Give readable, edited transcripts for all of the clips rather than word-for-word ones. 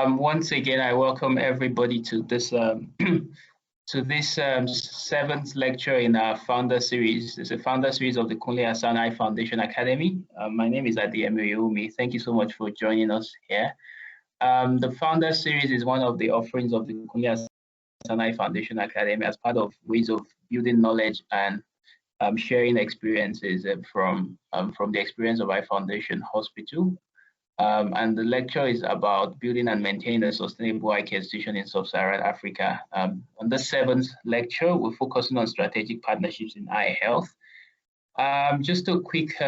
Once again, I welcome everybody to this seventh lecture in our founder series. It's a founder series of the Kunle Hassan Eye Foundation Academy. My name is Adeyemi Oyewumi. Thank you so much for joining us here. The founder series is one of the offerings of the Kunle Hassan Eye Foundation Academy as part of ways of building knowledge and sharing experiences from the experience of Eye Foundation Hospital. And the lecture is about building and maintaining a sustainable eye care institution in sub-Saharan Africa. On the seventh lecture, we're focusing on strategic partnerships in eye health. Just a quick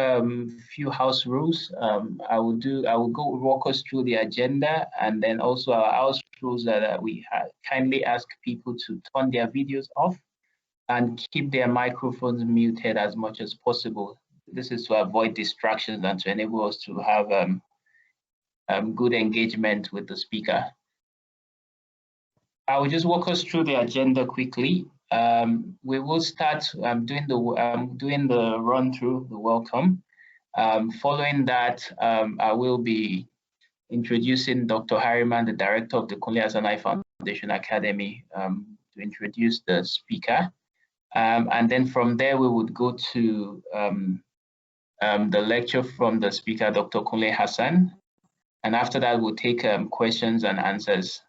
few house rules. I will walk us through the agenda, and then also our house rules that we kindly ask people to turn their videos off and keep their microphones muted as much as possible. This is to avoid distractions and to enable us to have good engagement with the speaker. I will just walk us through the agenda quickly. We will start doing the run through, the welcome. Following that, I will be introducing Dr. Harriman, the director of the Kunle Hassan Eye Foundation Academy, to introduce the speaker. And then from there, we would go to the lecture from the speaker, Dr. Kunle Hassan. And after that, we'll take questions and answers.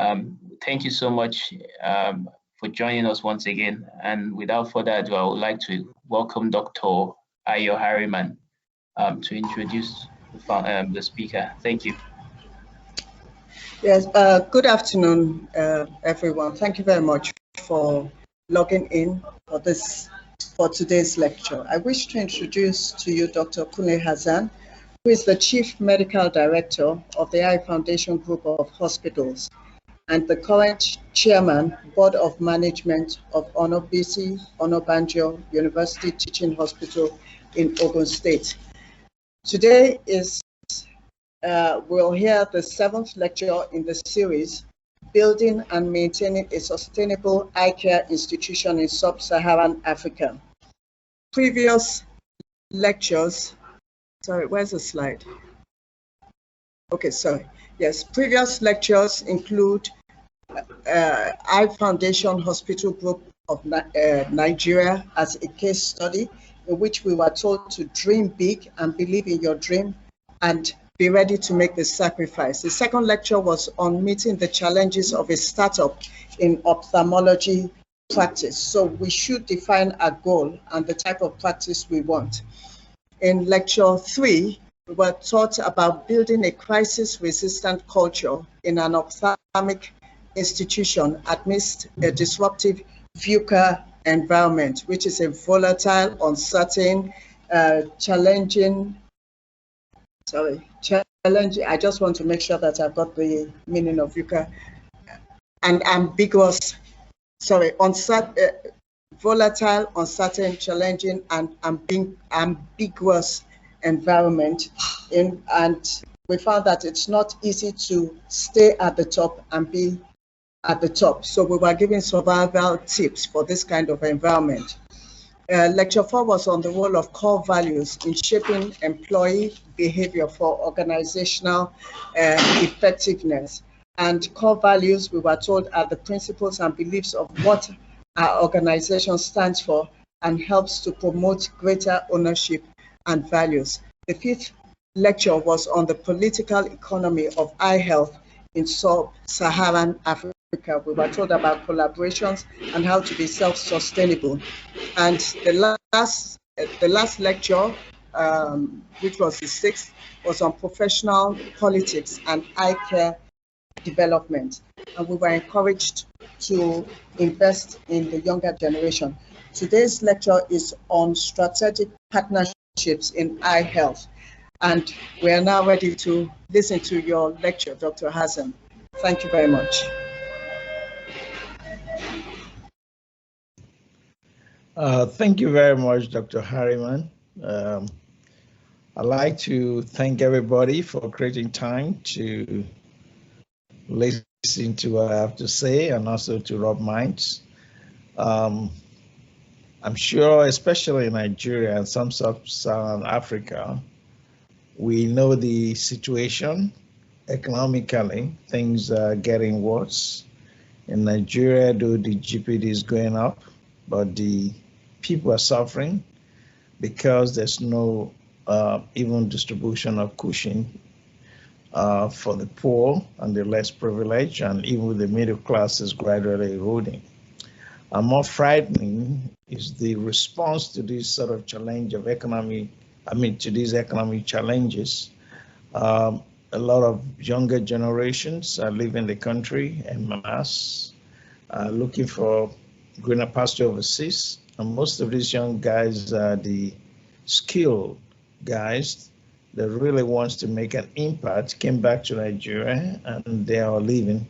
Thank you so much for joining us once again. And without further ado, I would like to welcome Dr. Ayo Harriman to introduce the speaker. Thank you. Yes, good afternoon, everyone. Thank you very much for logging in for today's lecture. I wish to introduce to you Dr. Kunle Hassan, who is the Chief Medical Director of the Eye Foundation Group of Hospitals and the current Chairman, Board of Management of Onobisi Onabanjo University Teaching Hospital in Ogun State. Today we'll hear the seventh lecture in the series, Building and Maintaining a Sustainable Eye Care Institution in Sub-Saharan Africa. Previous lectures, sorry, where's the slide? Okay, sorry. Yes, previous lectures include Eye Foundation Hospital Group of Nigeria as a case study in which we were told to dream big and believe in your dream and be ready to make the sacrifice. The second lecture was on meeting the challenges of a startup in ophthalmology practice. So we should define a goal and the type of practice we want. In lecture 3, we were taught about building a crisis-resistant culture in an ophthalmic institution amidst a disruptive VUCA environment, which is a volatile, uncertain, challenging, I just want to make sure that I've got the meaning of VUCA, and ambiguous, volatile, uncertain, challenging, and ambiguous environment. And we found that it's not easy to stay at the top and be at the top. So we were giving survival tips for this kind of environment. Lecture 4 was on the role of core values in shaping employee behavior for organizational effectiveness. And core values, we were told, are the principles and beliefs of what our organization stands for and helps to promote greater ownership and values. The 5th lecture was on the political economy of eye health in sub-Saharan Africa. We were told about collaborations and how to be self-sustainable. And the last lecture, which was the 6th, was on professional politics and eye care development. And we were encouraged to invest in the younger generation. Today's lecture is on strategic partnerships in eye health. And we are now ready to listen to your lecture, Dr. Hassan. Thank you very much. Thank you very much, Dr. Harriman. I'd like to thank everybody for creating time to listen to what I have to say and also to rub minds. I'm sure, especially in Nigeria and some sub-Saharan Africa, we know the situation economically, things are getting worse. In Nigeria, though the GPD is going up, but the people are suffering because there's no even distribution of cushion for the poor and the less privileged, and even the middle class is gradually eroding. And more frightening is the response to this sort of challenge of economy, to these economic challenges. A lot of younger generations are leaving the country en masse, looking for greener pasture overseas. And most of these young guys are the skilled guys that really wants to make an impact, came back to Nigeria, and they are leaving.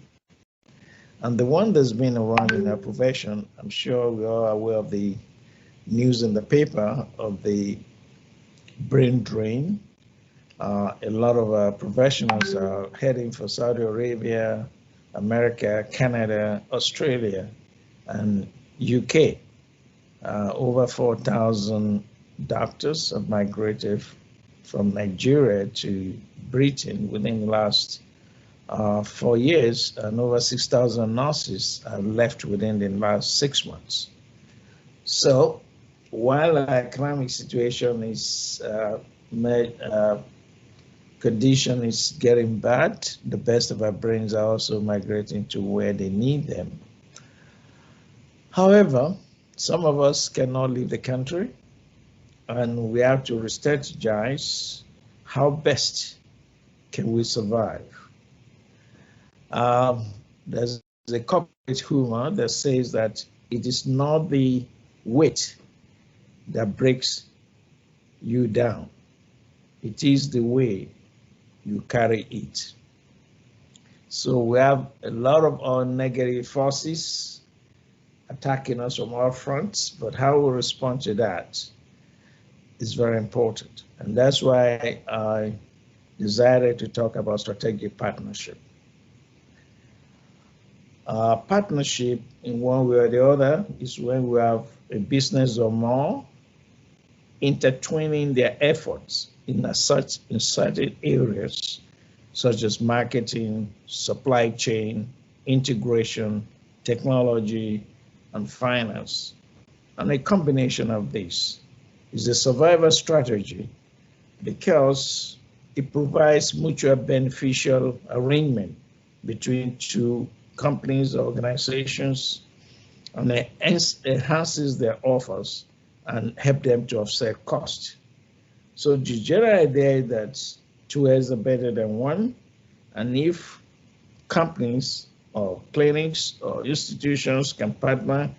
And the one that's been around in our profession, I'm sure we are aware of the news in the paper of the brain drain. A lot of professionals are heading for Saudi Arabia, America, Canada, Australia, and UK. Over 4,000 doctors have migrated from Nigeria to Britain within the last 4 years, and over 6,000 nurses have left within the last 6 months. So while our economic situation is condition is getting bad, the best of our brains are also migrating to where they need them. However, some of us cannot leave the country, and we have to strategize how best can we survive. There's a corporate humor that says that it is not the weight that breaks you down. It is the way you carry it. So we have a lot of our negative forces attacking us from all fronts, but how we respond to that is very important. And that's why I decided to talk about strategic partnership. Partnership, in one way or the other, is when we have a business or more intertwining their efforts in certain areas, such as marketing, supply chain, integration, technology, and finance. And a combination of this is a survival strategy because it provides mutual beneficial arrangement between two companies, organizations, and it enhances their offers and help them to offset cost. So the general idea is that two heads are better than one, and if companies or clinics or institutions can partner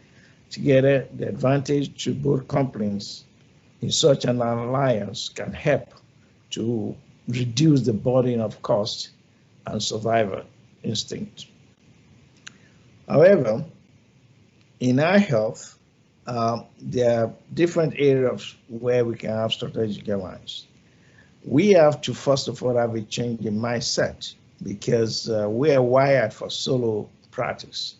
together, the advantage to both companies in such an alliance can help to reduce the burden of cost and survival instinct. However, in our health, there are different areas where we can have strategic alliance. We have to, first of all, have a change in mindset because we are wired for solo practice.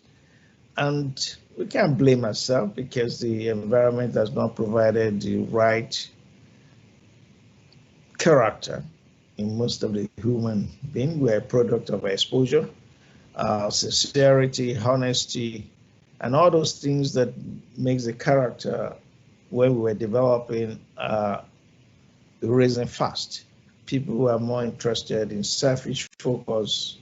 And we can't blame ourselves because the environment has not provided the right character in most of the human beings. We're a product of exposure, sincerity, honesty, and all those things that makes the character when we were developing raising fast. People who are more interested in selfish focus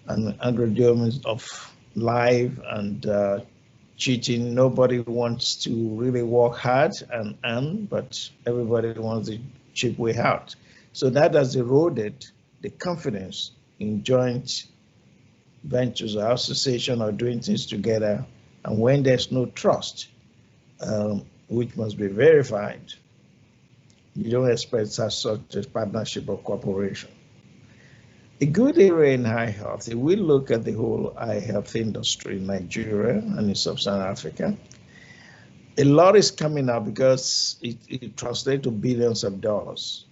and aggrandizement of life and cheating. Nobody wants to really work hard and earn, but everybody wants the cheap way out. So that has eroded the confidence in joint ventures or association or doing things together. And when there's no trust, which must be verified, you don't expect such a partnership or cooperation. A good area in eye health, if we look at the whole eye health industry in Nigeria and in Sub-Saharan Africa, a lot is coming up because it translates to billions of dollars.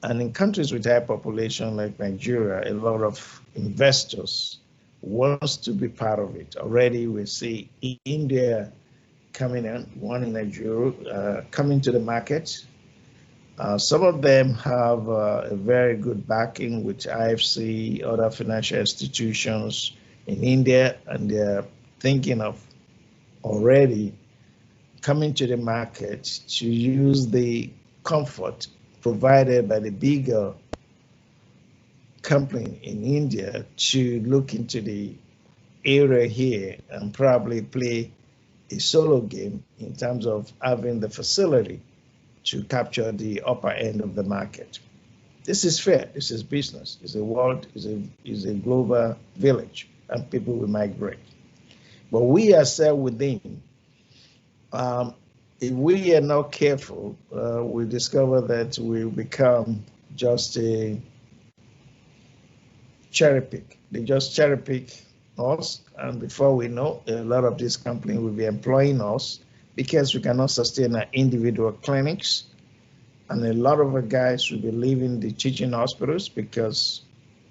And in countries with high population like Nigeria, a lot of investors wants to be part of it. Already we see India coming in, one in Nigeria, coming to the market. Some of them have a very good backing with IFC, other financial institutions in India, and they're thinking of already coming to the market to use the comfort provided by the bigger company in India to look into the area here and probably play a solo game in terms of having the facility to capture the upper end of the market. This is fair. This is business. It's a world, is a global village, and people will migrate. But we ourselves within, if we are not careful, we discover that we become just a cherry pick. They just cherry pick us, and before we know, a lot of these companies will be employing us because we cannot sustain our individual clinics, and a lot of our guys will be leaving the teaching hospitals because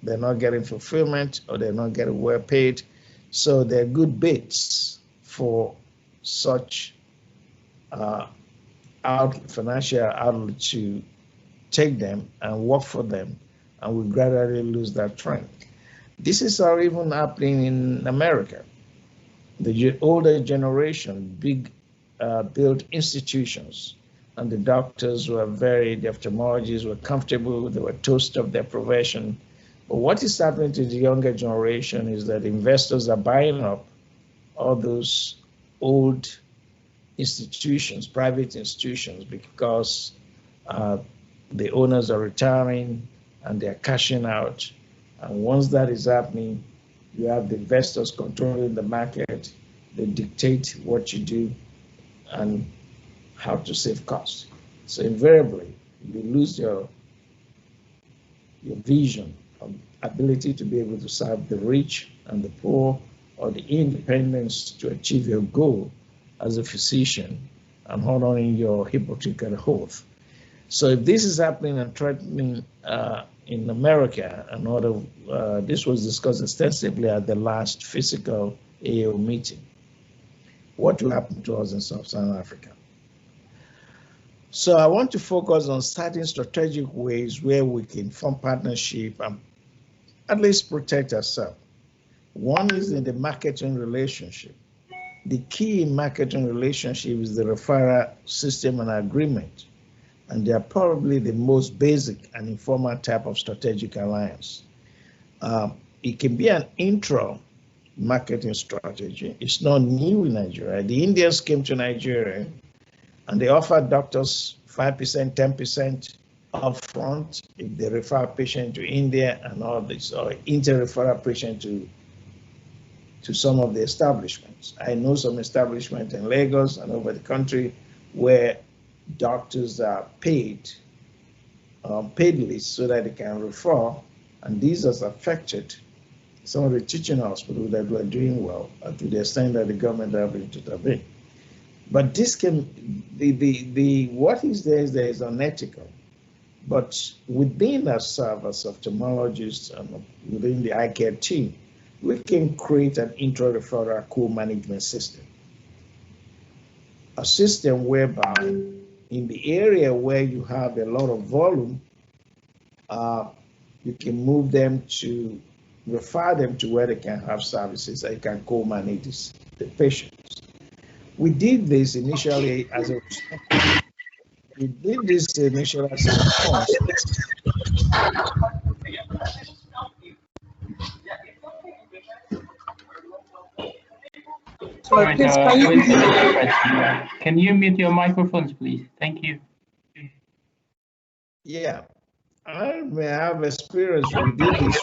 they're not getting fulfillment or they're not getting well paid. So they're good bits for such financial outlet to take them and work for them, and we gradually lose that trend. This is how even happening in America. The older generation, big built institutions, and the doctors were the ophthalmologists were comfortable, they were toast of their profession. But what is happening to the younger generation is that investors are buying up all those old institutions, private institutions, because the owners are retiring and they're cashing out. And once that is happening, you have the investors controlling the market. They dictate what you do and how to save costs. So invariably, you lose your vision of ability to be able to serve the rich and the poor, or the independence to achieve your goal as a physician and honoring your Hippocratic oath. So if this is happening and threatening in America, and this was discussed extensively at the last physical AO meeting, what will happen to us in Sub-Saharan Africa? So I want to focus on certain strategic ways where we can form partnership and at least protect ourselves. One is in the marketing relationship. The key in marketing relationship is the referral system and agreement, and they are probably the most basic and informal type of strategic alliance. It can be an intro marketing strategy. It's not new in Nigeria. The Indians came to Nigeria and they offered doctors 5%, 10% upfront if they refer a patient to India and all this, or inter-referral patient to some of the establishments. I know some establishments in Lagos and over the country where doctors are paid list so that they can refer, and this has affected some of the teaching hospitals that were doing well to the extent that the government are able to intervene. But this can, what is there is unethical. But within ourselves as ophthalmologists and within the eye care team, we can create an intra-referral co-management system. A system whereby in the area where you have a lot of volume, you can move them to refer them to where they can have services that you can co-manage the patients. We did this initially as a response. Sorry, please, can you mute your microphones, please? Thank you. Yeah, I may have experience. We did this.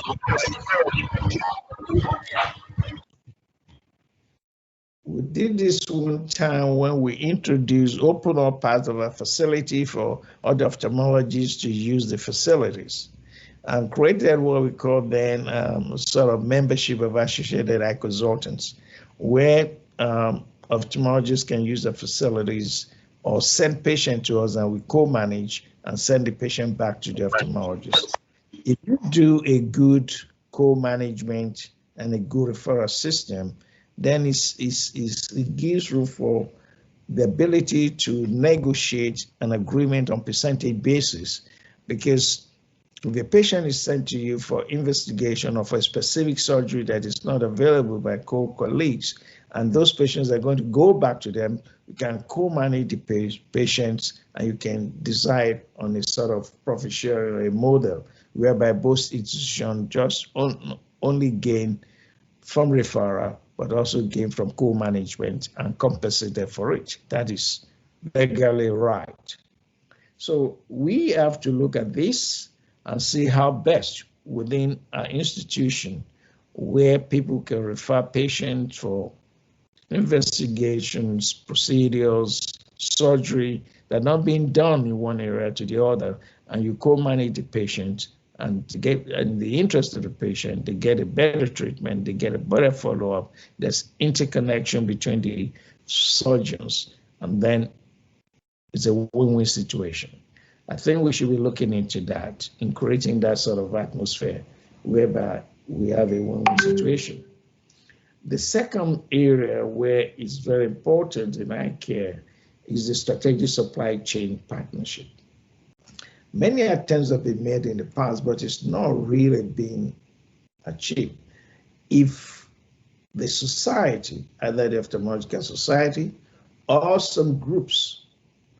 We did this one time when we opened up part of a facility for other ophthalmologists to use the facilities, and created what we call then sort of membership of associated eye consultants, where ophthalmologists can use the facilities or send patient to us and we co-manage and send the patient back to the ophthalmologist. If you do a good co-management and a good referral system, then it gives room for the ability to negotiate an agreement on percentage basis, because if a patient is sent to you for investigation or for a specific surgery that is not available by co-colleagues, and those patients are going to go back to them, you can co-manage the patients, and you can decide on a sort of profit sharing model whereby both institutions just only gain from referral, but also gain from co-management and compensated for it. That is legally right. So we have to look at this and see how best within our institution, where people can refer patients for investigations, procedures, surgery that are not being done in one area to the other, and you co-manage the patient, and to get in the interest of the patient, they get a better treatment, they get a better follow-up. There's interconnection between the surgeons, and then it's a win-win situation. I think we should be looking into that, in creating that sort of atmosphere whereby we have a win-win situation. The second area where it's very important in eye care is the strategic supply chain partnership. Many attempts have been made in the past, but it's not really being achieved. If the society, either the Ophthalmological Society or some groups,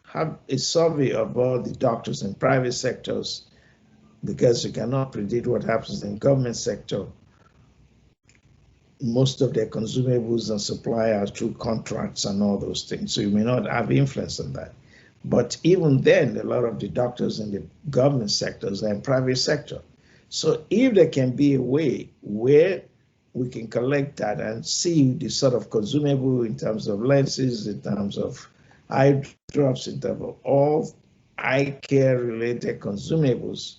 have a survey of all the doctors in private sectors, because you cannot predict what happens in the government sector. Most of their consumables and supply are through contracts and all those things, so you may not have influence on that. But even then, a lot of the doctors in the government sectors are in private sector. So if there can be a way where we can collect that and see the sort of consumable in terms of lenses, in terms of eye drops, in terms of all eye care related consumables,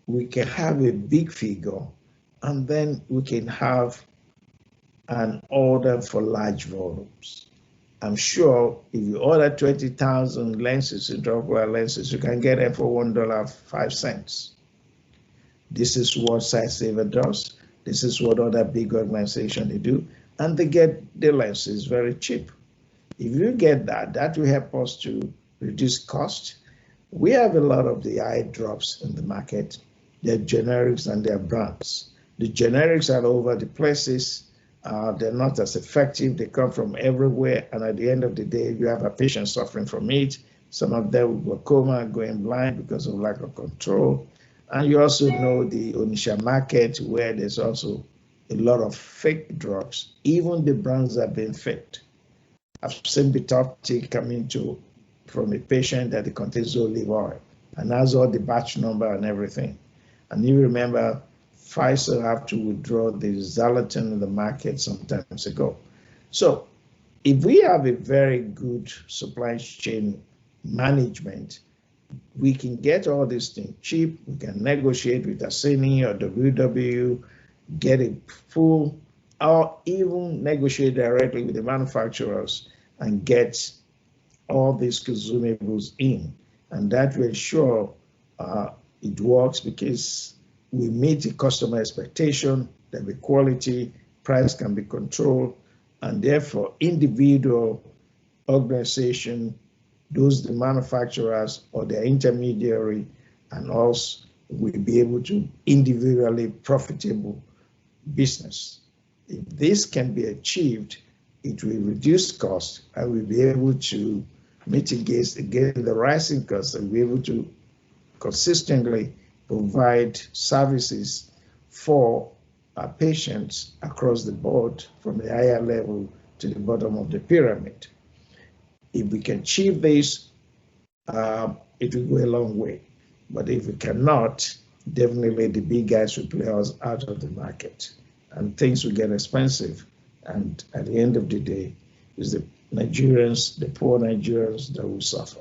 we can have a big figure, and then we can have an order for large volumes. I'm sure if you order 20,000 lenses, intraocular lenses, you can get them for $1.05. This is what Sightsaver does. This is what other big organizations they do, and they get the lenses very cheap. If you get that, that will help us to reduce cost. We have a lot of the eye drops in the market. They're generics and they're brands. The generics are all over the places. They're not as effective. They come from everywhere. And at the end of the day, you have a patient suffering from it. Some of them with glaucoma, going blind because of lack of control. And you also know the Onisha market, where there's also a lot of fake drugs. Even the brands are being faked. I've seen Bitoptic coming from a patient that it contains olive oil and has all the batch number and everything. And you remember Pfizer have to withdraw the Xarelto in the market some times ago. So if we have a very good supply chain management, we can get all these things cheap. We can negotiate with Asini or WW, get it full, or even negotiate directly with the manufacturers and get all these consumables in. And that will ensure it works, because we meet the customer expectation, that the quality, price can be controlled, and therefore individual organization, those the manufacturers or their intermediary and us will be able to individually profitable business. If this can be achieved, it will reduce cost and we'll be able to mitigate again the rising costs, and be able to consistently provide services for our patients across the board, from the higher level to the bottom of the pyramid. If we can achieve this, it will go a long way. But if we cannot, definitely the big guys will play us out of the market and things will get expensive. And at the end of the day, it's the Nigerians, the poor Nigerians, that will suffer.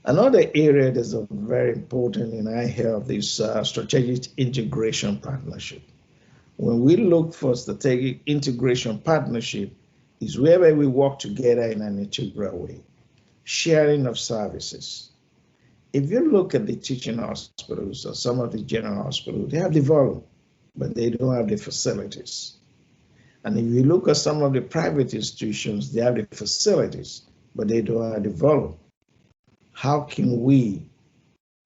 Another area that's very important in eye health is strategic integration partnership. When we look for strategic integration partnership, is whereby we work together in an integral way, sharing of services. If you look at the teaching hospitals or some of the general hospitals, they have the volume, but they don't have the facilities. And if you look at some of the private institutions, they have the facilities, but they don't have the volume. How can we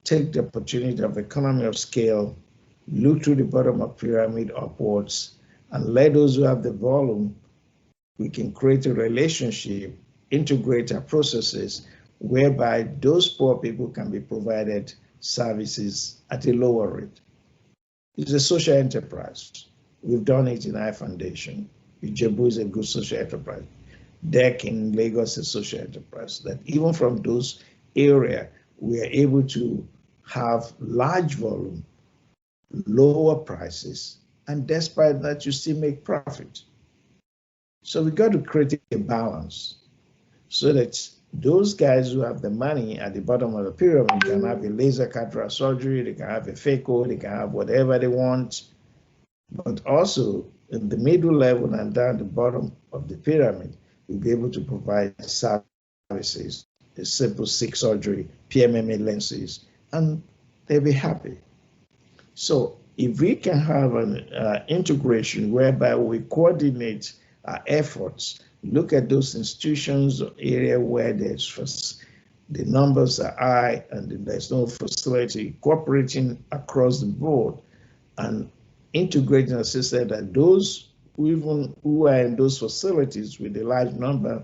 take the opportunity of economy of scale, look through the bottom of pyramid upwards, and let those who have the volume, we can create a relationship, integrate our processes, whereby those poor people can be provided services at a lower rate. It's a social enterprise. We've done it in our foundation. Ijebu is a good social enterprise. DEC in Lagos is a social enterprise. That even from those areas, we are able to have large volume, lower prices, and despite that, you still make profit. So we got to create a balance so that those guys who have the money at the bottom of the pyramid can have a laser cataract surgery, they can have a phaco, they can have whatever they want. But also in the middle level and down the bottom of the pyramid, we'll be able to provide services, a simple 6 surgery, PMMA lenses, and they'll be happy. So if we can have an integration whereby we coordinate our efforts, look at those institutions or area where there's the numbers are high and there's no facility, cooperating across the board and integrating a system that those who are in those facilities with a large number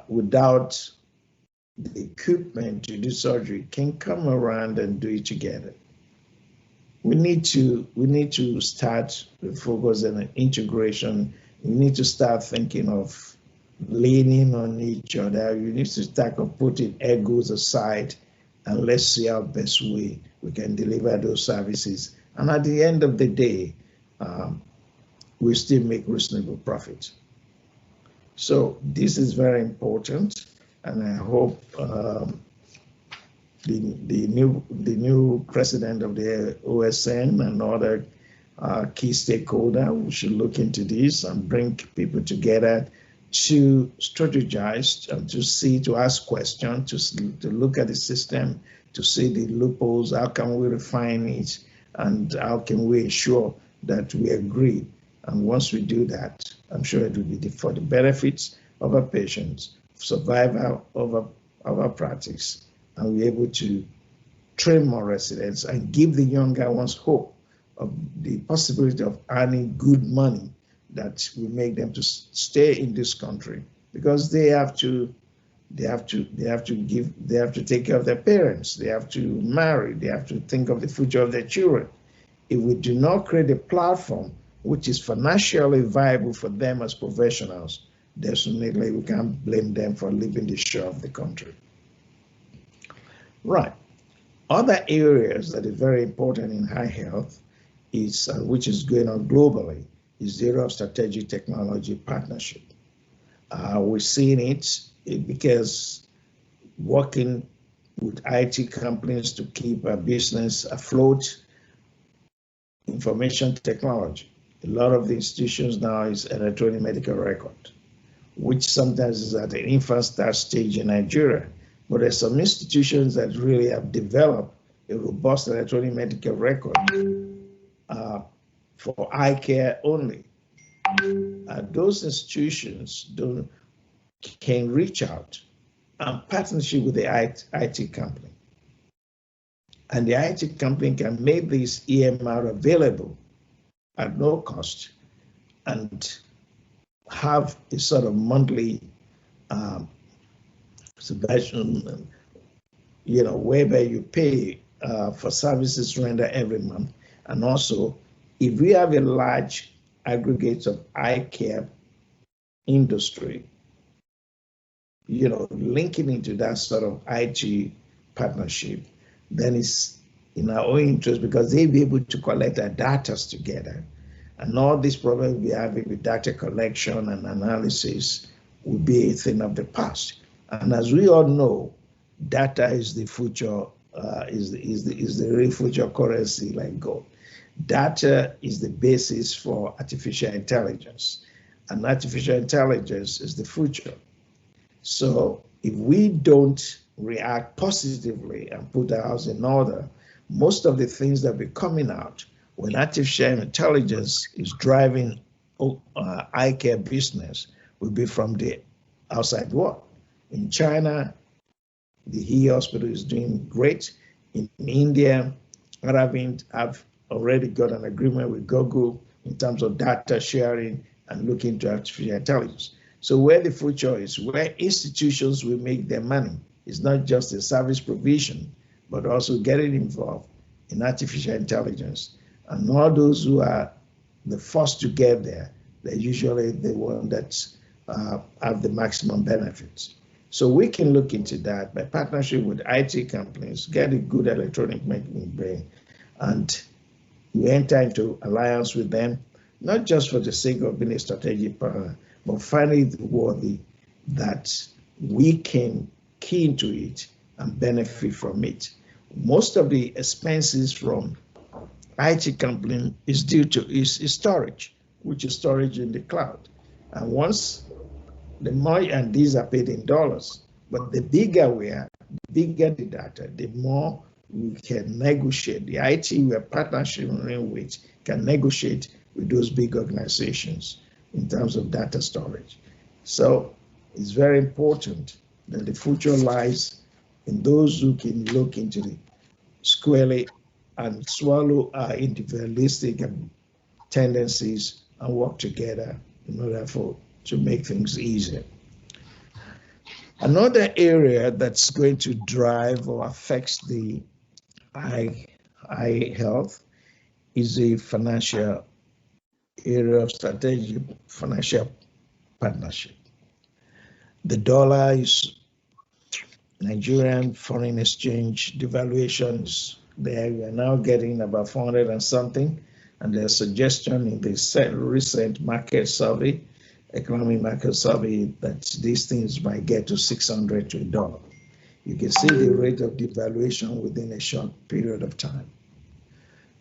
without the equipment to do surgery can come around and do it together. We need to start to focus on integration. We need to start thinking of leaning on each other. You need to start putting egos aside and let's see how best way we can deliver those services. And at the end of the day, we still make reasonable profit. So this is very important, and I hope the new president of the OSN and other key stakeholders should look into this and bring people together to strategize and to ask questions, to look at the system, to see the loopholes, how can we refine it, and how can we ensure that we agree. And once we do that, I'm sure it will be for the benefits of our patients, survival of our practice, and we're able to train more residents and give the younger ones hope of the possibility of earning good money that will make them to stay in this country, because they have to take care of their parents, they have to marry, they have to think of the future of their children. If we do not create a platform which is financially viable for them as professionals, definitely we can't blame them for leaving the shore of the country. Right. Other areas that is very important in high health is, which is going on globally, is the area of strategic technology partnership. We're seeing it because working with IT companies to keep our business afloat, information technology. A lot of the institutions now is electronic medical record, which sometimes is at an infant stage in Nigeria. But there's some institutions that really have developed a robust electronic medical record for eye care only. Those institutions can reach out and partnership with the IT company. And the IT company can make this EMR available at no cost and have a sort of monthly subvention, whereby you pay for services rendered every month. And also, if we have a large aggregate of eye care industry, linking into that sort of IT partnership, then it's in our own interest, because they'll be able to collect our data together. And all these problems we have with data collection and analysis will be a thing of the past. And as we all know, data is the future, is the real future currency like gold. Data is the basis for artificial intelligence, and artificial intelligence is the future. So if we don't react positively and put our house in order, most of the things that will be coming out when artificial intelligence is driving eye care business will be from the outside world. In China, the He Hospital is doing great. In India, Aravind have already got an agreement with Google in terms of data sharing and looking to artificial intelligence. So where the future is, where institutions will make their money, is not just the service provision, but also getting involved in artificial intelligence. And all those who are the first to get there, they're usually the one that have the maximum benefits. So we can look into that by partnership with IT companies, get a good electronic brain, and we enter into alliance with them, not just for the sake of being a strategic partner, but finding worthy that we can key into it and benefit from it. Most of the expenses from IT company is due to is storage, which is storage in the cloud. And once the more, and these are paid in dollars, but the bigger we are, the bigger the data, the more we can negotiate. The IT we are partnering with can negotiate with those big organizations in terms of data storage. So it's very important that the future lies in those who can look into the squarely and swallow our individualistic tendencies and work together in order to make things easier. Another area that's going to drive or affects the eye health is the financial area of strategic financial partnership. The dollar is Nigerian foreign exchange devaluations. There we are now getting about 400 and something, and there's a suggestion in the recent market survey, economic market survey, that these things might get to 600 to $1. You can see the rate of devaluation within a short period of time.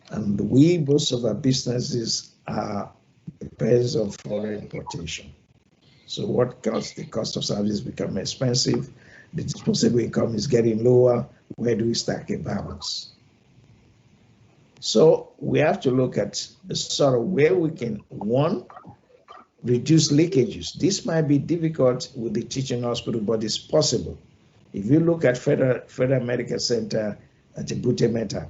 And most of our businesses are depends on foreign importation. So what costs the cost of service become expensive, the disposable income is getting lower. Where do we strike a balance? So we have to look at the sort of where we can, one, reduce leakages. This might be difficult with the teaching hospital, but it's possible. If you look at Federal Medical Center at Ebute Metta,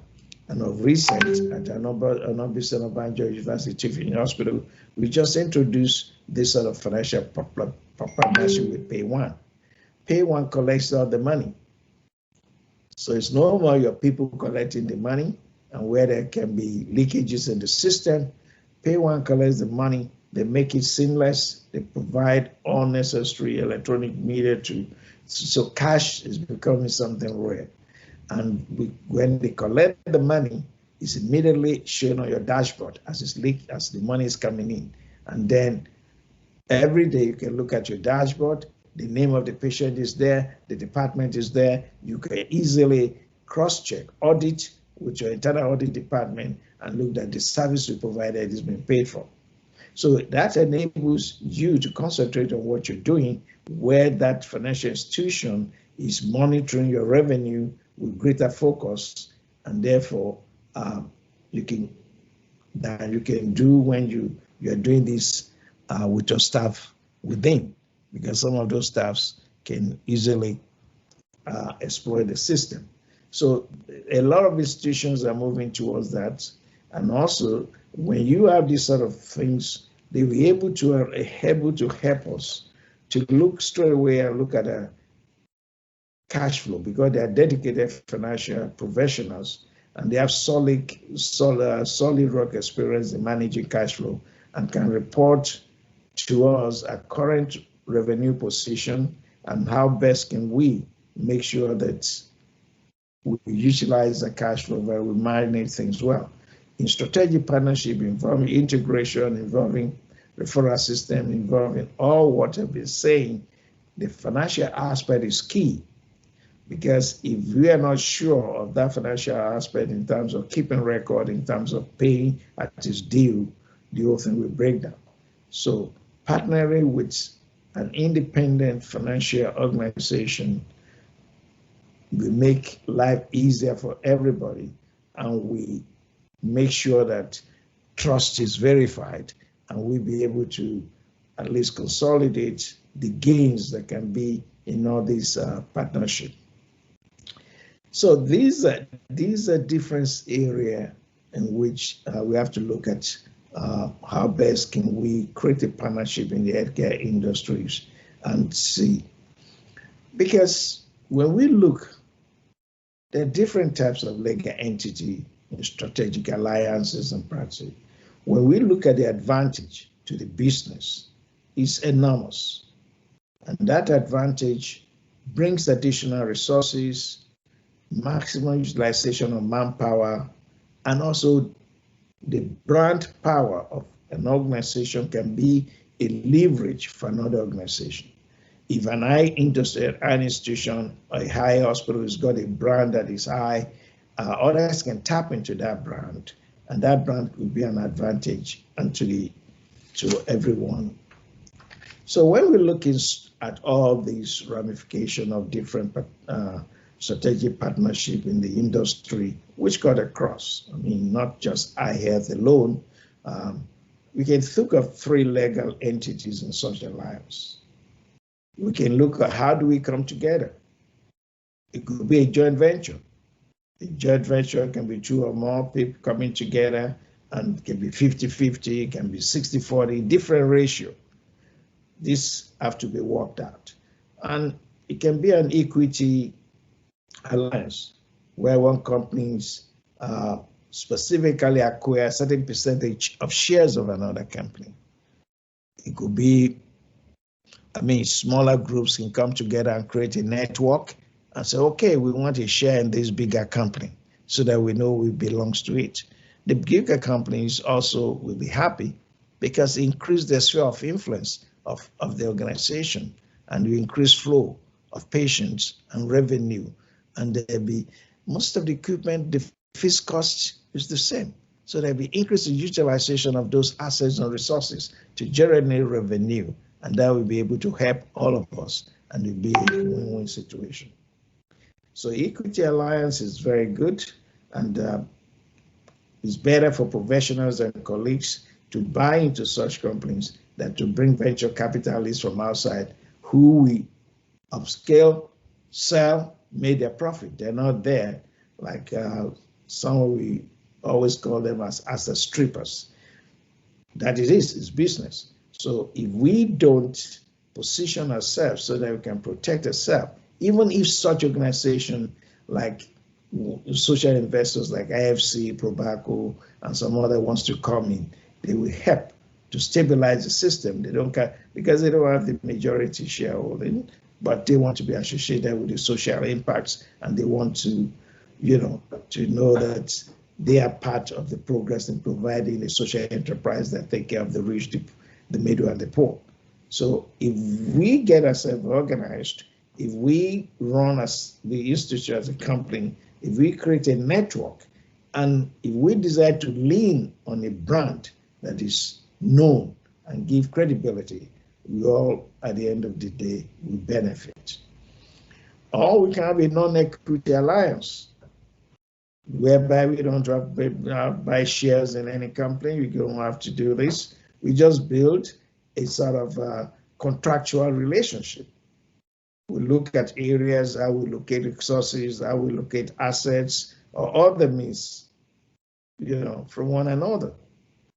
and of recent at Anambra Obanjo University Teaching Hospital, we just introduced this sort of financial partnership with Pay1. Pay1 collects all the money. So it's no more your people collecting the money, and where there can be leakages in the system, Pay1 collects the money, they make it seamless, they provide all necessary electronic media so cash is becoming something rare. And when they collect the money, it's immediately shown on your dashboard as the money is coming in. And then every day you can look at your dashboard, the name of the patient is there, the department is there, you can easily cross-check, audit with your internal audit department and look that the service you provided is being paid for. So that enables you to concentrate on what you're doing, where that financial institution is monitoring your revenue with greater focus, and therefore you can do when you're doing this with your staff within, because some of those staffs can easily exploit the system. So a lot of institutions are moving towards that, and also when you have these sort of things, they'll be able to help us to look straight away and look at a cash flow, because they are dedicated financial professionals and they have solid rock experience in managing cash flow and can report to us a current revenue position and how best can we make sure that we utilize the cash flow where we manage things well. In strategic partnership involving integration, involving referral system, involving all what I've been saying, the financial aspect is key. Because if we are not sure of that financial aspect in terms of keeping record, in terms of paying at its due, the whole thing will break down. So partnering with an independent financial organization will make life easier for everybody, and we make sure that trust is verified and we'll be able to at least consolidate the gains that can be in all these partnerships. So these are different areas in which we have to look at how best can we create a partnership in the healthcare industries and see. Because when we look, there are different types of legal entity in strategic alliances and partnerships. When we look at the advantage to the business, it's enormous. And that advantage brings additional resources, maximum utilization of manpower, and also the brand power of an organization can be a leverage for another organization. If an high industry, an institution, or a high hospital has got a brand that is high, others can tap into that brand, and that brand could be an advantage and to everyone. So when we're looking at all these ramifications of different strategic partnership in the industry, which got across, I mean, not just eye health alone, we can think of 3 legal entities in such alliance. We can look at how do we come together. It could be a joint venture. A joint venture can be 2 or more people coming together, and it can be 50-50, it can be 60-40, different ratio. This have to be worked out. And it can be an equity alliance where one company specifically acquire a certain percentage of shares of another company. It could be, smaller groups can come together and create a network and say, okay, we want a share in this bigger company so that we know we belongs to it. The bigger companies also will be happy because it increases their sphere of influence of the organization, and we increase flow of patients and revenue, and there'll be most of the equipment, the fixed cost is the same. So there'll be increased utilization of those assets and resources to generate revenue, and that will be able to help all of us, and it'll be a win-win situation. So equity alliance is very good, and it's better for professionals and colleagues to buy into such companies than to bring venture capitalists from outside who we upscale, sell, made their profit. They're not there like some we always call them as the strippers. That it is, it's business. So if we don't position ourselves so that we can protect ourselves, even if such organization like social investors like IFC, Probaco, and some other wants to come in, they will help to stabilize the system. They don't care because they don't have the majority shareholding, but they want to be associated with the social impacts, and they want to, to know that they are part of the progress in providing a social enterprise that take care of the rich, the middle, and the poor. So if we get ourselves organized, if we run as the institute as a company, if we create a network, and if we decide to lean on a brand that is known and give credibility, we all, at the end of the day, will benefit. Or we can have a non-equity alliance, whereby we don't have to buy shares in any company. We don't have to do this. We just build a sort of contractual relationship. We look at areas, how we locate resources, how we locate assets, or other means, from one another.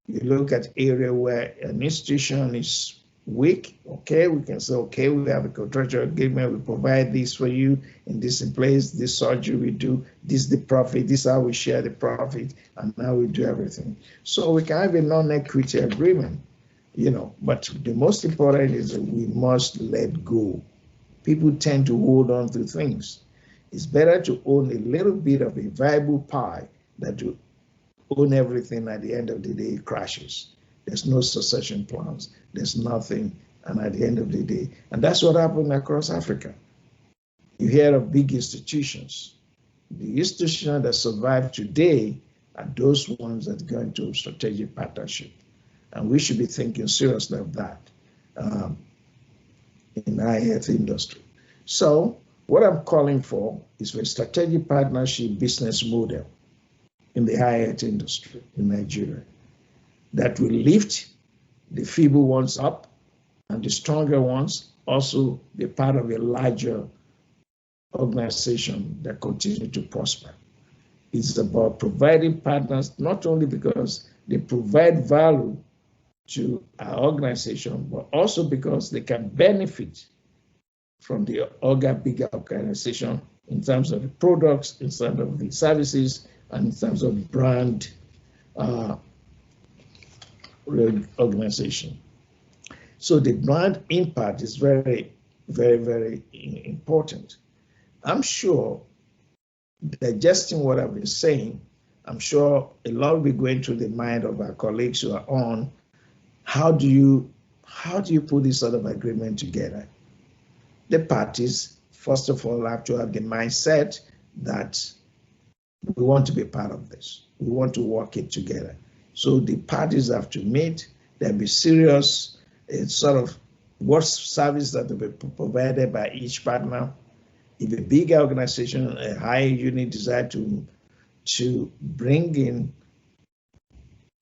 You look at area where an institution is weak, okay, we can say, okay, we have a contractual agreement, we provide this for you in this in place, this surgery we do, this is the profit, this is how we share the profit, and now we do everything. So we can have a non-equity agreement, but the most important is that we must let go. People tend to hold on to things. It's better to own a little bit of a viable pie than to own everything. At the end of the day, it crashes. There's no succession plans. There's nothing. And at the end of the day, and that's what happened across Africa. You hear of big institutions. The institutions that survive today are those ones that go into strategic partnership. And we should be thinking seriously of that in our health industry. So what I'm calling for is for a strategic partnership business model in the high health industry in Nigeria that will lift the feeble ones up, and the stronger ones also be part of a larger organization that continue to prosper. It's about providing partners, not only because they provide value to our organization, but also because they can benefit from the bigger organization in terms of the products, in terms of the services, and in terms of brand organization. So the brand impact is very, very, very important. I'm sure, digesting what I've been saying, I'm sure a lot will be going through the mind of our colleagues who are on. How do you put this sort of agreement together? The parties, first of all, have to have the mindset that we want to be part of this. We want to work it together. So the parties have to meet. There'll be serious sort of what service that will be provided by each partner. If a bigger organization, a higher unit desire to bring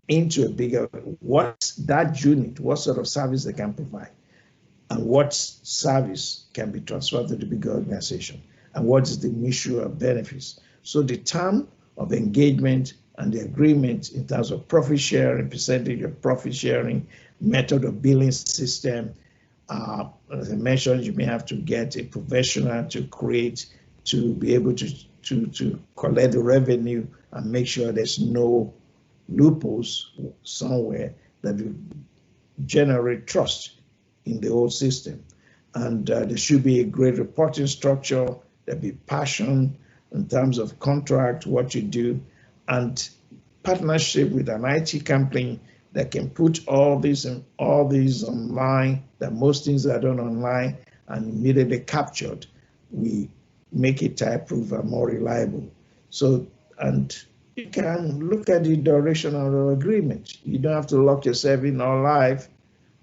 into a bigger, what that unit, what sort of service they can provide, and what service can be transferred to the bigger organization, and what is the mutual benefits. So the term of engagement and the agreement in terms of profit sharing, percentage of profit sharing, method of billing system. As I mentioned, you may have to get a professional to create, to be able to collect the revenue and make sure there's no loopholes somewhere that will generate trust in the whole system. And there should be a great reporting structure, there'll be passion in terms of contract, what you do, and partnership with an IT company that can put all these online, that most things are done online and immediately captured. We make it type-proof and more reliable. So, and you can look at the duration of the agreement. You don't have to lock yourself in all life.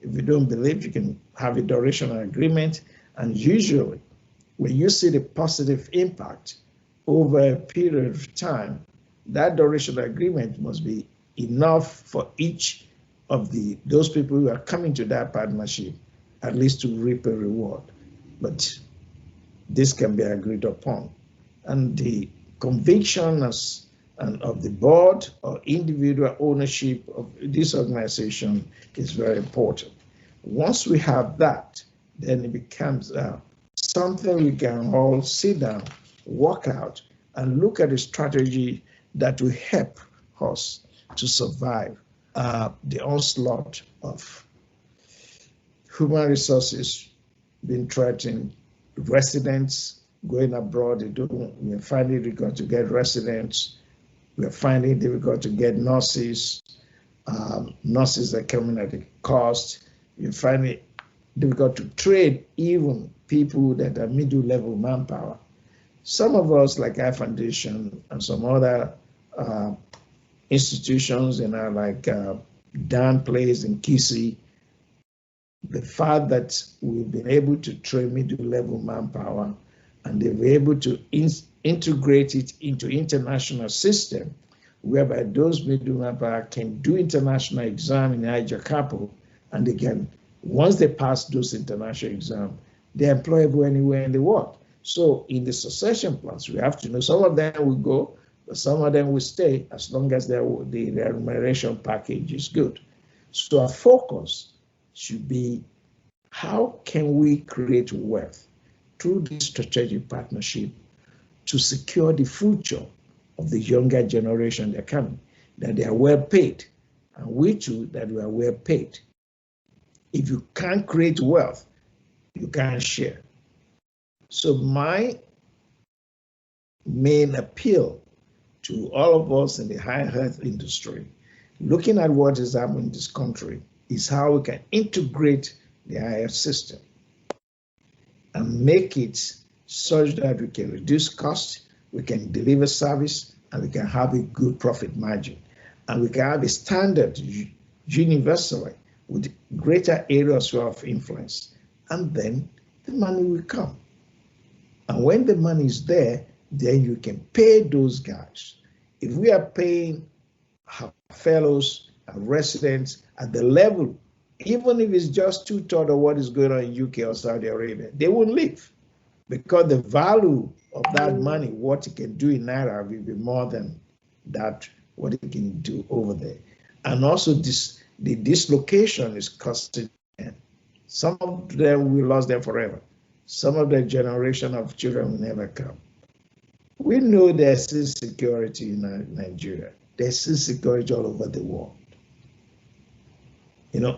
If you don't believe, you can have a duration agreement. And usually, when you see the positive impact over a period of time, that duration agreement must be enough for each of those people who are coming to that partnership, at least to reap a reward. But this can be agreed upon. And the conviction of the board or individual ownership of this organization is very important. Once we have that, then it becomes something we can all sit down, work out, and look at a strategy that will help us to survive the onslaught of human resources being threatened, residents going abroad. We are finding it difficult to get residents. We are finding it difficult to get nurses. Nurses are coming at a cost. We find it difficult to trade even people that are middle-level manpower. Some of us, like our foundation and some other institutions, like Dan Place and Kisi, the fact that we've been able to train middle-level manpower and they've been able to integrate it into international system, whereby those middle manpower can do international exam in IJCAPO, and they can, once they pass those international exams, they're employable anywhere in the world. So in the succession plans, we have to know some of them will go, but some of them will stay as long as their remuneration package is good. So our focus should be, how can we create wealth through this strategic partnership to secure the future of the younger generation that are coming, that they are well paid, and we too, that we are well paid. If you can't create wealth, you can't share. So my main appeal to all of us in the higher health industry, looking at what is happening in this country, is how we can integrate the higher system and make it such that we can reduce costs, we can deliver service, and we can have a good profit margin. And we can have a standard universally with greater areas of influence. And then the money will come. And when the money is there, then you can pay those guys. If we are paying our fellows and residents at the level even if it's just 2/3 of what is going on in UK or Saudi Arabia, they won't leave because the value of that money, what it can do in Naira, will be more than that, what it can do over there. And also the dislocation is costing them. Some of them, we lost them forever. Some of the generation of children will never come. We know there's insecurity in Nigeria. There's insecurity all over the world.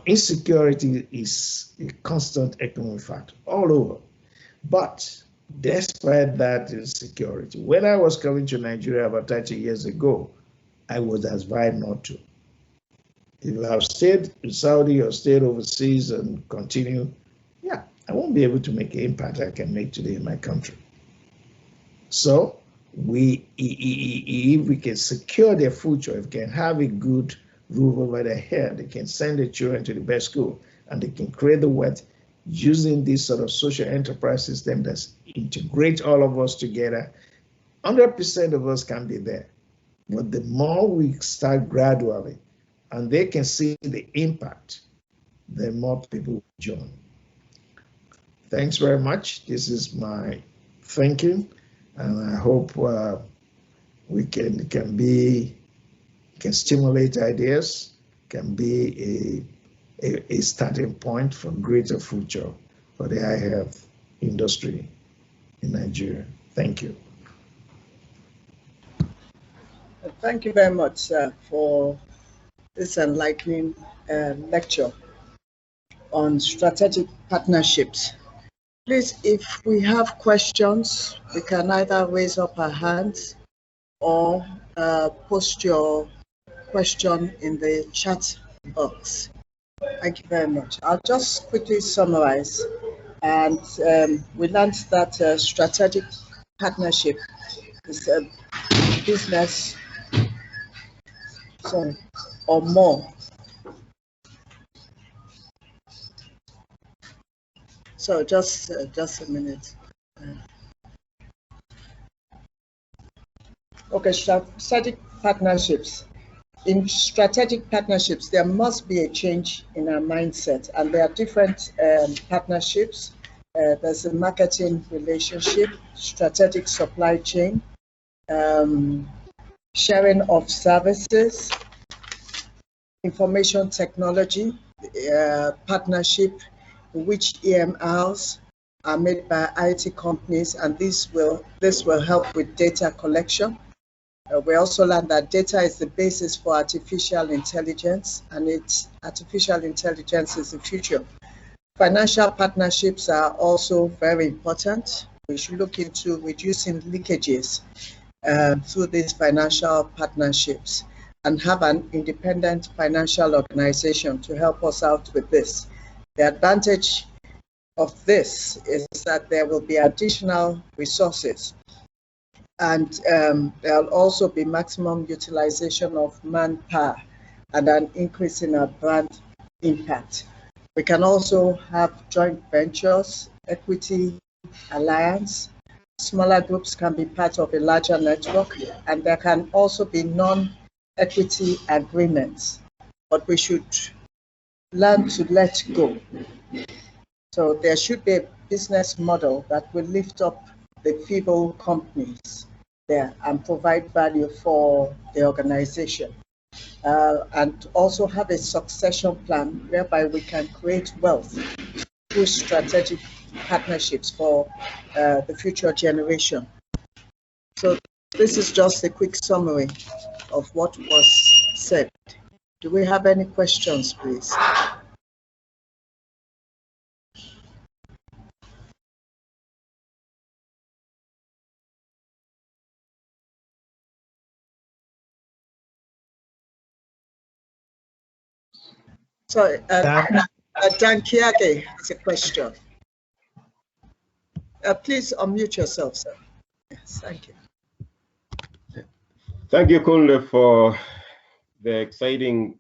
Insecurity is a constant economic factor all over. But despite that insecurity, when I was coming to Nigeria about 30 years ago, I was advised not to. If I've stayed in Saudi or stayed overseas and continue, I won't be able to make the impact I can make today in my country. So if we can secure their future, if we can have a good roof over their head, they can send their children to the best school, and they can create the wealth using this sort of social enterprise system that integrates all of us together. 100% of us can be there. But the more we start gradually, and they can see the impact, the more people will join. Thanks very much. This is my thinking, and I hope we can stimulate ideas, can be a starting point for greater future for the eye health industry in Nigeria. Thank you. Thank you very much for this enlightening lecture on strategic partnerships. Please, if we have questions, we can either raise up our hands or post your question in the chat box. Thank you very much. I'll just quickly summarize. And we learned that strategic partnership is a business, or more. So just a minute. Okay, strategic partnerships. In strategic partnerships, there must be a change in our mindset, and there are different partnerships. There's a marketing relationship, strategic supply chain, sharing of services, information technology, partnership, which EMRs are made by IT companies, and this will help with data collection. We also learned that data is the basis for artificial intelligence, and artificial intelligence is the future. Financial partnerships are also very important. We should look into reducing leakages through these financial partnerships and have an independent financial organization to help us out with this. The advantage of this is that there will be additional resources, and there'll also be maximum utilization of manpower and an increase in our brand impact. We can also have joint ventures, equity alliance. Smaller groups can be part of a larger network, and there can also be non-equity agreements, but we should learn to let go. So there should be a business model that will lift up the feeble companies there and provide value for the organization. And also have a succession plan whereby we can create wealth through strategic partnerships for the future generation. So this is just a quick summary of what was said. Do we have any questions, please? So, Dan Kiage has a question. Please unmute yourself, sir. Yes, thank you. Thank you, Kunle, for the exciting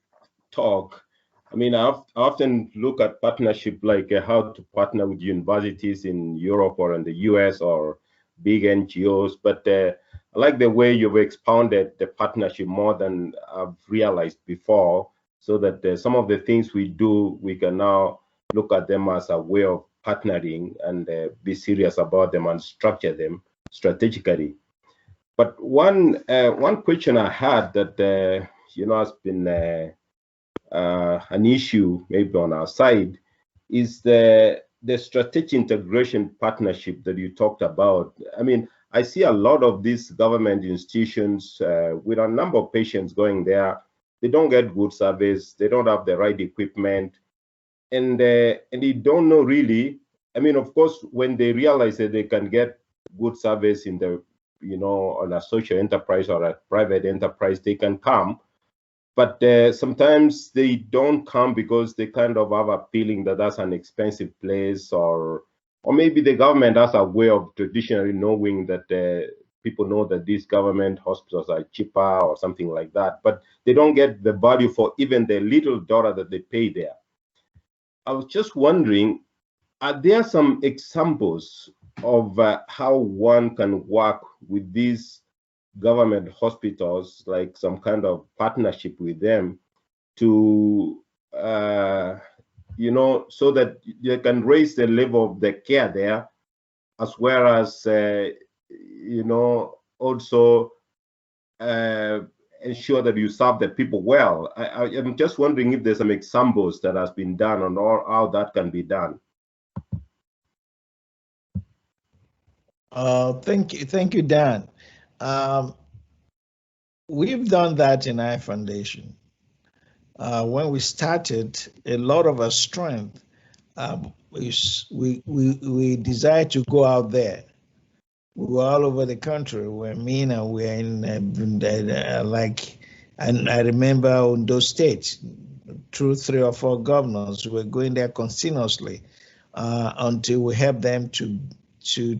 talk. I mean, I often look at partnership like how to partner with universities in Europe or in the US or big NGOs, but I like the way you've expounded the partnership more than I've realized before. so that some of the things we do, we can now look at them as a way of partnering and be serious about them and structure them strategically. But one question I had that has been an issue maybe on our side is the strategic integration partnership that you talked about. I mean, I see a lot of these government institutions with a number of patients going there. They don't get good service. They don't have the right equipment, and they don't know really. I mean, of course, when they realize that they can get good service in the, on a social enterprise or a private enterprise, they can come. But sometimes they don't come because they kind of have a feeling that that's an expensive place, or maybe the government has a way of traditionally knowing that people know that these government hospitals are cheaper or something like that, but they don't get the value for even the little dollar that they pay there. I was just wondering, are there some examples of how one can work with these government hospitals, like some kind of partnership with them to, so that they can raise the level of the care there, as well as, also ensure that you serve the people well. I'm just wondering if there's some examples that has been done on how that can be done. Thank you, Dan. We've done that in our foundation. When we started, a lot of our strength, we decided to go out there. We were all over the country. We're MENA, we're in and I remember on those states, through 3 or 4 governors, we're going there continuously until we help them to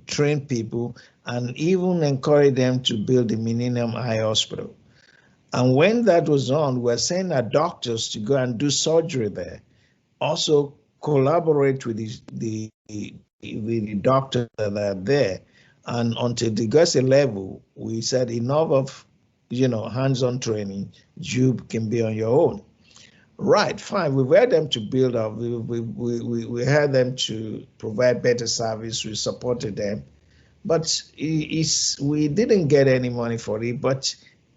train people and even encourage them to build the Millennium Eye Hospital. And when that was on, we're sending our doctors to go and do surgery there. Also collaborate with the doctors that are there. And until they got to a level, we said enough of, hands-on training, you can be on your own. Right, fine. We've had them to build up. We had them to provide better service. We supported them, but we didn't get any money for it. But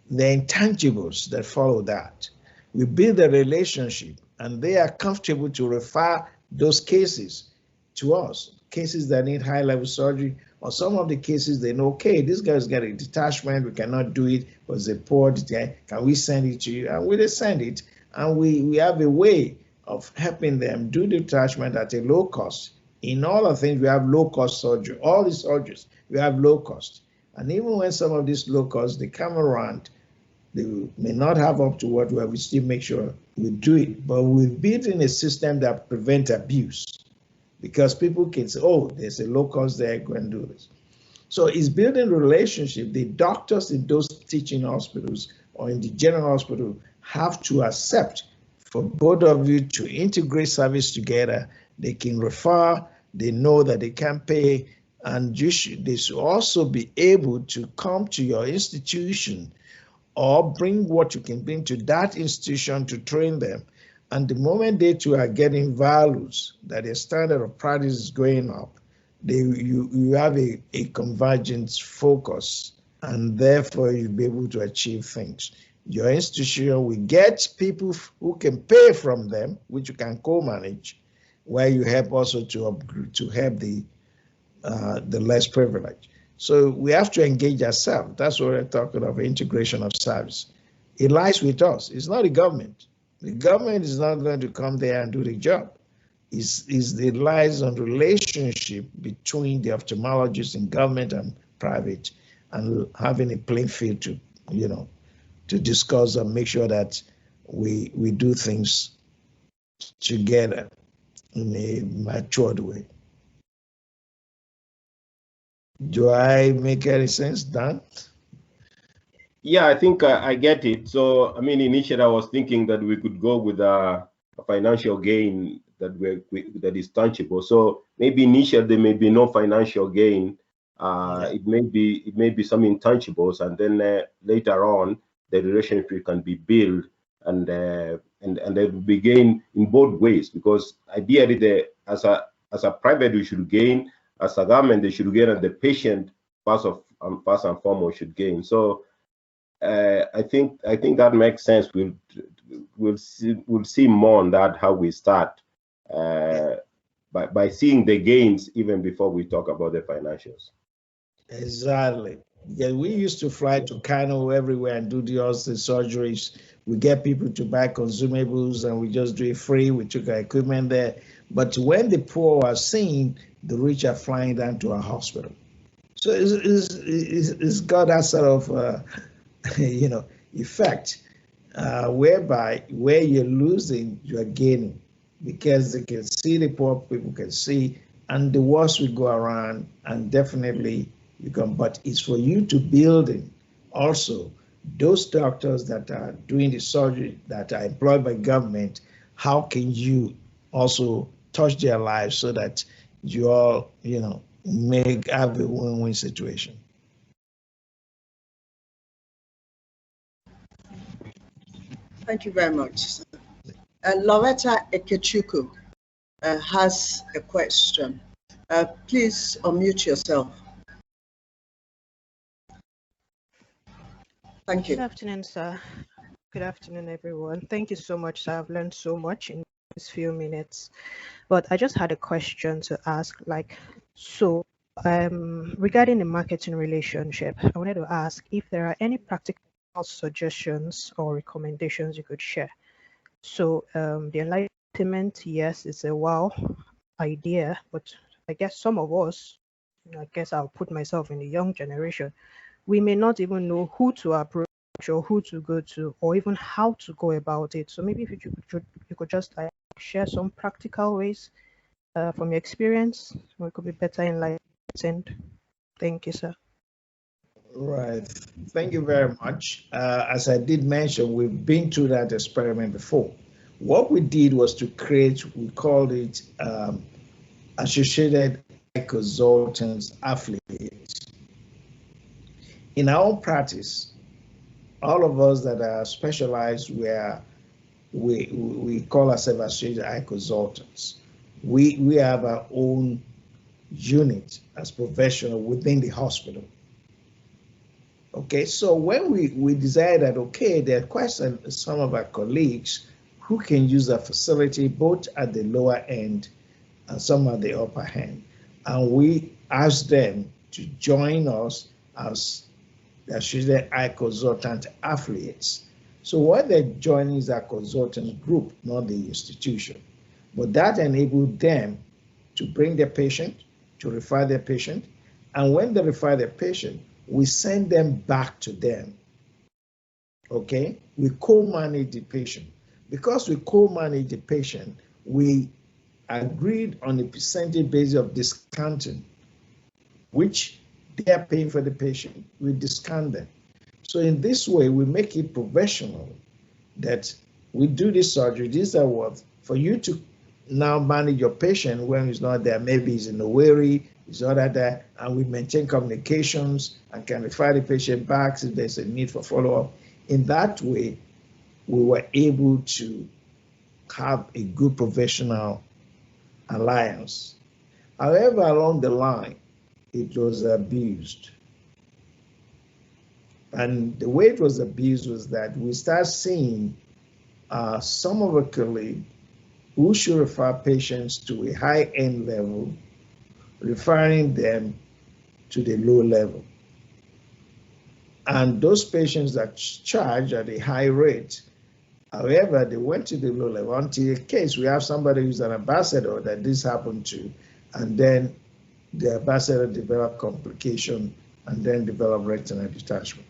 the intangibles that follow that, we build a relationship, and they are comfortable to refer those cases to us. Cases that need high-level surgery, or some of the cases they know, okay, this guy's got a detachment. We cannot do it because they poor. Can we send it to you? And we just send it. And we have a way of helping them do the detachment at a low cost. In all the things, we have low-cost surgery. All the surgeries, we have low cost. And even when some of these low costs, they come around, they may not have up to what we still make sure we do it. But we've built in a system that prevents abuse, because people can say, oh, there's a low cost there, go and do this. So it's building a relationship. The doctors in those teaching hospitals or in the general hospital have to accept for both of you to integrate service together. They can refer, they know that they can pay, and they should also be able to come to your institution or bring what you can bring to that institution to train them. And the moment they too are getting values, that their standard of practice is going up, you have a convergence focus, and therefore you'll be able to achieve things. Your institution will get people who can pay from them, which you can co-manage, where you help also to help the less privileged. So we have to engage ourselves. That's what we're talking of, integration of service. It lies with us. It's not the government. The government is not going to come there and do the job. It lies on relationship between the ophthalmologists in government and private, and having a playing field to discuss and make sure that we do things together in a matured way. Do I make any sense, Dan? Yeah, I think I get it. So, I mean, initially I was thinking that we could go with a financial gain that is tangible. So maybe initially there may be no financial gain. It may be some intangibles, and then later on the relationship can be built, and and there will be gain in both ways, because ideally, as a private, we should gain, as a government, they should gain, and the patient first and foremost should gain. So I think that makes sense. We'll see more on that, how we start by seeing the gains even before we talk about the financials. Exactly. Yeah, we used to fly to Kano everywhere and do the surgeries. We get people to buy consumables and we just do it free. We took our equipment there. But when the poor are seen, the rich are flying down to our hospital. So it's got that sort of, effect whereby where you're losing, you're gaining, because they can see, the poor people can see, and the worst will go around, and definitely you can, but it's for you to build in also those doctors that are doing the surgery that are employed by government. How can you also touch their lives so that you all, have a win-win situation? Thank you very much. Loretta Ekechukwu has a question. Please unmute yourself. Thank you. Good afternoon, sir. Good afternoon, everyone. Thank you so much, sir. I've learned so much in these few minutes. But I just had a question to ask, regarding the marketing relationship, I wanted to ask if there are any practical suggestions or recommendations you could share. So the enlightenment, yes, it's a wow idea, but I guess some of us, I guess I'll put myself in the young generation, we may not even know who to approach or who to go to, or even how to go about it. So maybe if you could just share some practical ways from your experience, we could be better enlightened. Thank you, sir. Right. Thank you very much. As I did mention, we've been through that experiment before. What we did was to create, we called it Associated Eye Consultants Affiliates. In our own practice, all of us that are specialized, we call ourselves Associated Eye Consultants. We have our own unit as professional within the hospital. Okay, so when we decided that, okay, there are quite some of our colleagues who can use a facility both at the lower end and some at the upper end, and we asked them to join us as the Associated Eye Consultant Affiliates. So what they're joining is a consultant group, not the institution. But that enabled them to bring their patient, to refer their patient, and when they refer their patient, we send them back to them. Okay, we co-manage the patient. Because we co-manage the patient, we agreed on a percentage basis of discounting, which they are paying for the patient. We discount them. So in this way, we make it professional that we do this surgery. These are what, for you to now manage your patient when he's not there, maybe he's in Owerri, he's not there, and we maintain communications and can refer the patient back if there's a need for follow-up. In that way, we were able to have a good professional alliance. However, along the line, it was abused. And the way it was abused was that we start seeing some of our colleagues who should refer patients to a high-end level, referring them to the low level. And those patients that charge at a high rate, however, they went to the low level until a case we have somebody who's an ambassador that this happened to, and then the ambassador developed complication and then developed retinal detachment.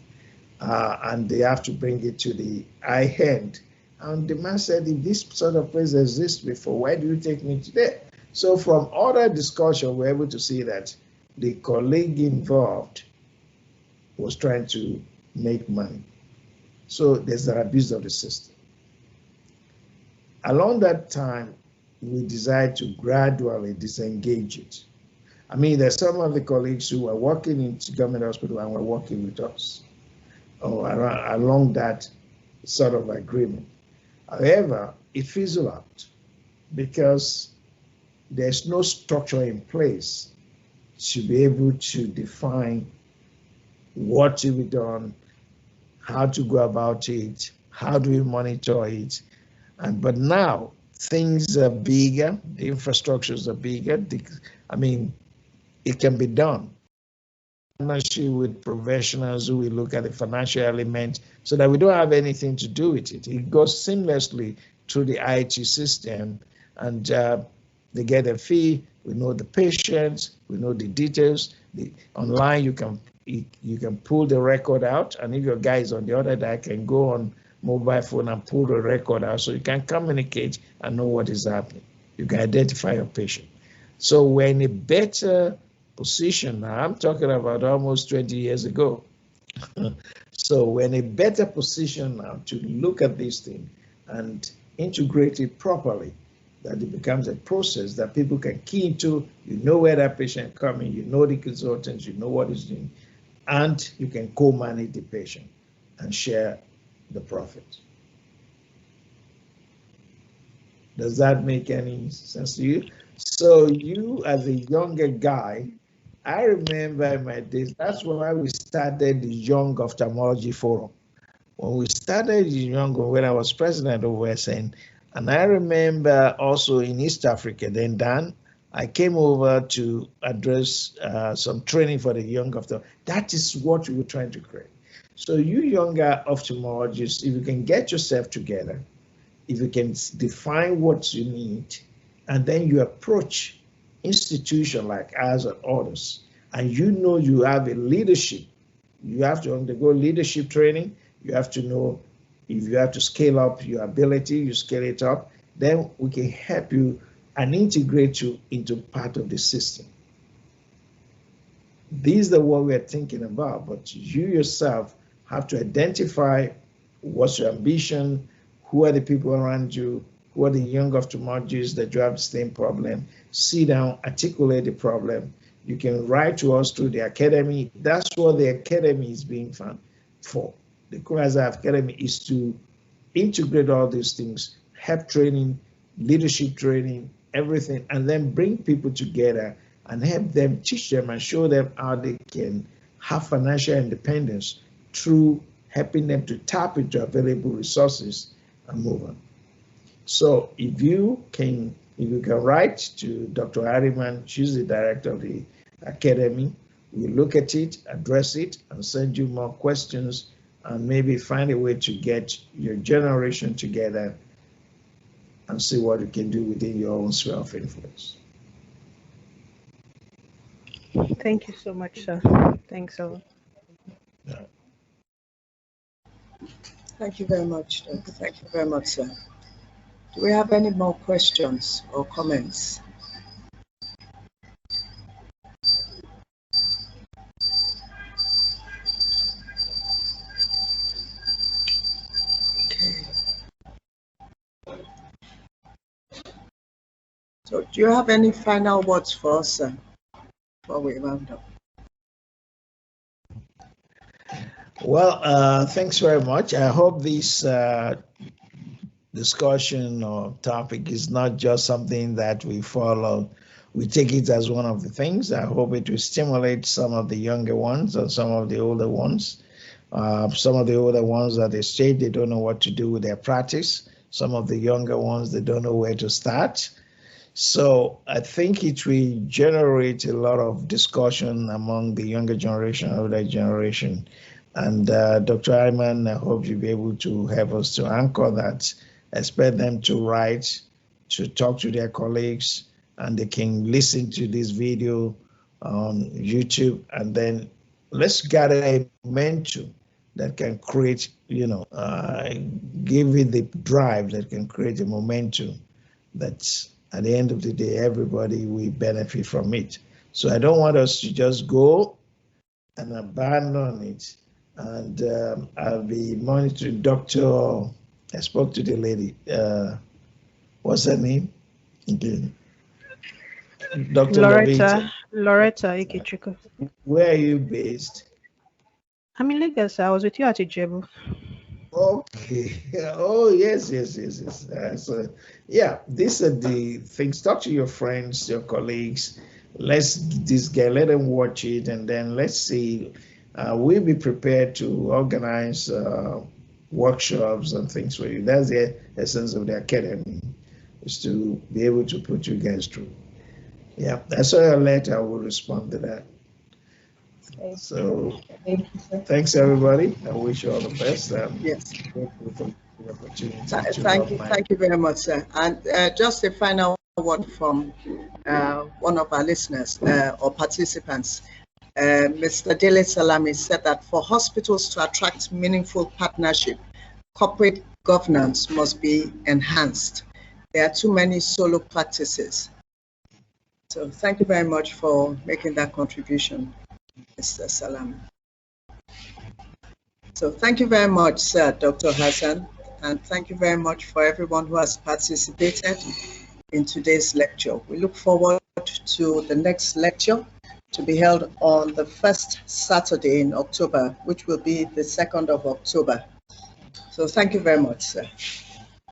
And they have to bring it to the eye end. And the man said, if this sort of place exists before, why do you take me to there? So from other discussion, we're able to see that the colleague involved was trying to make money. So there's an abuse of the system. Along that time, we decided to gradually disengage it. I mean, there's some of the colleagues who are working in government hospital and were working with us along that sort of agreement. However, it fizzled out because there's no structure in place to be able to define what to be done, how to go about it, how do we monitor it. But now things are bigger, the infrastructures are bigger. I mean, it can be done. Partnership with professionals who will look at the financial element so that we don't have anything to do with it. It goes seamlessly through the IT system, and they get a fee. We know the patients, we know the details. Online, you can pull the record out, and if your guy is on the other day, can go on mobile phone and pull the record out, so you can communicate and know what is happening. You can identify your patient. So we're in a better position now. I'm talking about almost 20 years ago. So we're in a better position now to look at this thing and integrate it properly, that it becomes a process that people can key into. You know where that patient coming, you know the consultants, you know what is doing, and you can co-manage the patient and share the profit. Does that make any sense to you? So you, as a younger guy, I remember in my days, that's why we started the Young Ophthalmology Forum. When we started the Young, when I was president of WSN, and I remember also in East Africa, then Dan, I came over to address some training for the young ophthalmologists. That is what we were trying to create. So you younger ophthalmologists, if you can get yourself together, if you can define what you need, and then you approach institution like ours and others, and you know you have a leadership, you have to undergo leadership training, you have to know if you have to scale up your ability, you scale it up, then we can help you and integrate you into part of the system. These are what we're thinking about, but you yourself have to identify what's your ambition, who are the people around you, who are the young ophthalmologists that you have the same problem. Sit down, articulate the problem. You can write to us through the academy. That's what the academy is being found for. The Kumaza Academy is to integrate all these things, help training, leadership training, everything, and then bring people together and help them, teach them and show them how they can have financial independence through helping them to tap into available resources and move on. So if you can write to Dr. Harriman, she's the director of the academy, we look at it, address it, and send you more questions, and maybe find a way to get your generation together and see what you can do within your own sphere of influence. Thank you so much, sir. Thanks a lot. Yeah. Thank you very much. Thank you very much, sir. Do we have any more questions or comments? Okay. So do you have any final words for us, sir, before we round up? Well, thanks very much. I hope this discussion or topic is not just something that we follow. We take it as one of the things. I hope it will stimulate some of the younger ones and some of the older ones. Some of the older ones at the stage, they don't know what to do with their practice. Some of the younger ones, they don't know where to start. So I think it will generate a lot of discussion among the younger generation, older generation. And Dr. Ayman, I hope you'll be able to help us to anchor that, expect them to write, to talk to their colleagues, and they can listen to this video on YouTube, and then let's gather a momentum that can create, give it the drive that can create a momentum that's at the end of the day, everybody will benefit from it. So I don't want us to just go and abandon it. And I'll be monitoring Dr. I spoke to the lady. What's her name? Again. Dr. Loretta Ikichuku. Where are you based? I'm in Lagos. I was with you at Ijebu. Okay. Oh, yes. So, yeah, these are the things. Talk to your friends, your colleagues. Let them watch it, and then let's see. We'll be prepared to organize workshops and things for you. That's the essence of the academy, is to be able to put you guys through. Yeah, that's why a letter. I will respond to that. So, thanks everybody. I wish you all the best. Yes. Grateful for the opportunity Thank you very much, sir. And just a final word from one of our listeners or participants. Mr. Dele Salami said that for hospitals to attract meaningful partnership, corporate governance must be enhanced. There are too many solo practices. So thank you very much for making that contribution, Mr. Salami. So thank you very much, sir, Dr. Hassan, and thank you very much for everyone who has participated in today's lecture. We look forward to the next lecture to be held on the first Saturday in October, which will be the 2nd of October. So thank you very much, sir.